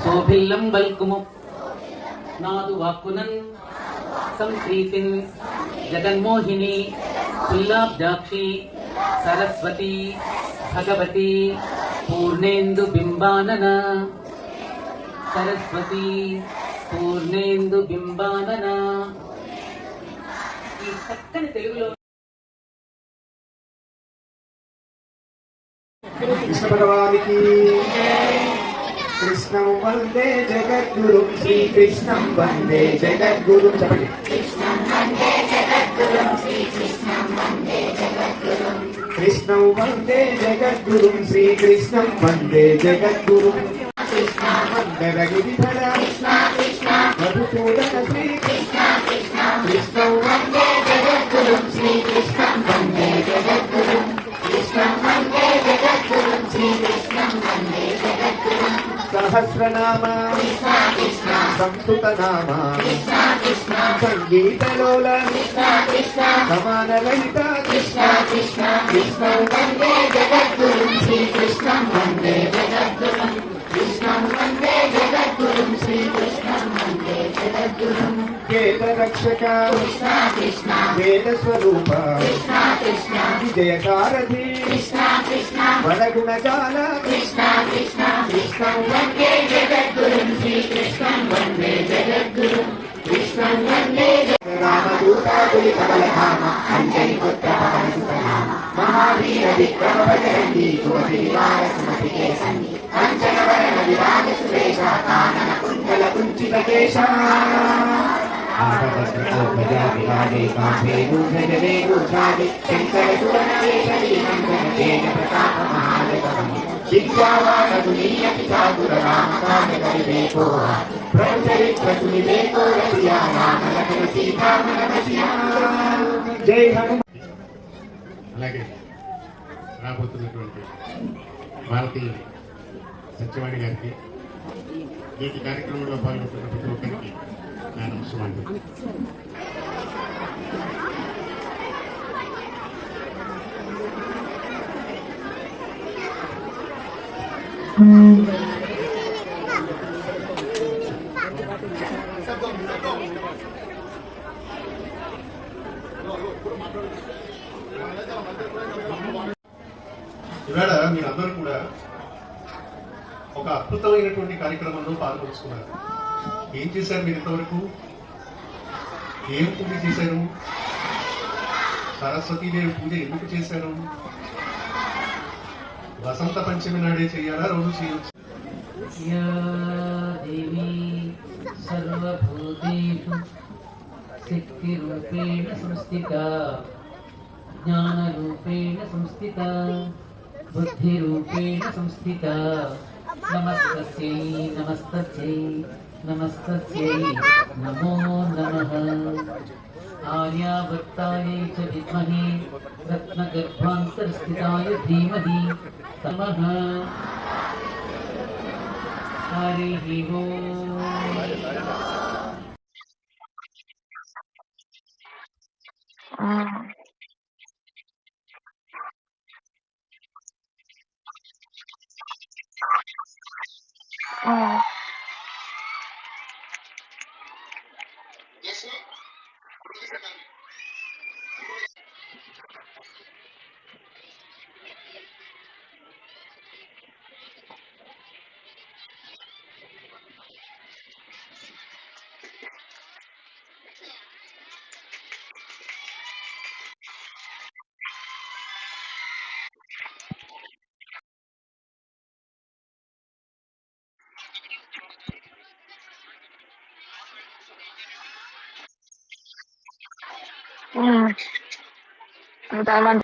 శోభిల్లం వల్కుము నాదు వాక్కునన్ సంప్రీతిన్ జగన్మోహిని పుల్లాబ్జాక్షి సరస్వతి భగవతి పూర్ణేందు బింబానన సరస్వతి పూర్ణేందు బింబానన. ఈ చక్కని తెలుగులో కృష్ణ భగవానికి కృష్ణం వందే జగద్గురు శ్రీకృష్ణం వందే జగద్గురు. చెప్పండి. కృష్ణం వందే జగద్గురు శ్రీకృష్ణం వందే జగద్గురు. గిరిధర మధుసూదన శ్రీ కృష్ణం వందే జగద్గురు శ్రీకృష్ణం వందే జగద్గురు. సహస్రనామ సంస్కృతనామ సంగీతలోల సమాన లలిత కృష్ణం వందే జగద్గురు శ్రీకృష్ణం వందే జగద్గురు. వేద రక్షక వేద స్వరూప విజయసారథి వరగుణజాల కృష్ణం వందే జగద్గురు శ్రీకృష్ణం వందే జగద్గురు. కృష్ణం వందే రామదూతాదులి కమలధామ అంజలి పుత్ర పవన సుతనామ మహావీర విక్రమ భజరంగి కుమతి నివార సుమతి కేసంగి కంచన వరణ విరాజ సురేశ కానన కుండల కుంచిత కేశ శంకర సువన కేశరీ నందన తేజ ప్రతాప మహాజగమణి దివ్యావానీయతి సాధుర రామ కామ్య కరివేకో ప్రభు చరిత్ర సునివేకో రసియా రామ లఖన సీతామణ రసియా. జై హనుమ. అలాగే రాబోతున్నటువంటి భారతీయ సత్యవాణి గారికి ఈ కార్యక్రమంలో పాల్గొంటున్న ప్రతి ఒక్కరికి నా నమస్కారం. ఇవాళ మీరందరూ కూడా ఒక అద్భుతమైనటువంటి కార్యక్రమంలో పాల్గొంచుకున్నారు. ఏం చేశారు మీరు ఇంతవరకు? ఏం పూజ చేశారు? సరస్వతీదేవి పూజ ఎందుకు చేశారు? వసంత పంచమి నాడే చేయాలా, రోజు చేయొచ్చు? సర్వభూతేషు శక్తిరూపేణ సంస్థిత జ్ఞానరూపేణ సంస్థిత బుద్ధిరూపేణ సంస్థిత నమస్తస్యై నమస్తస్యై నమస్తస్యై నమో నమః. ఆర్యావర్తాయై చ విద్మహే రత్నగర్భాంతరస్థితాయ ధీమహి తమః. హరి ఓం. Taman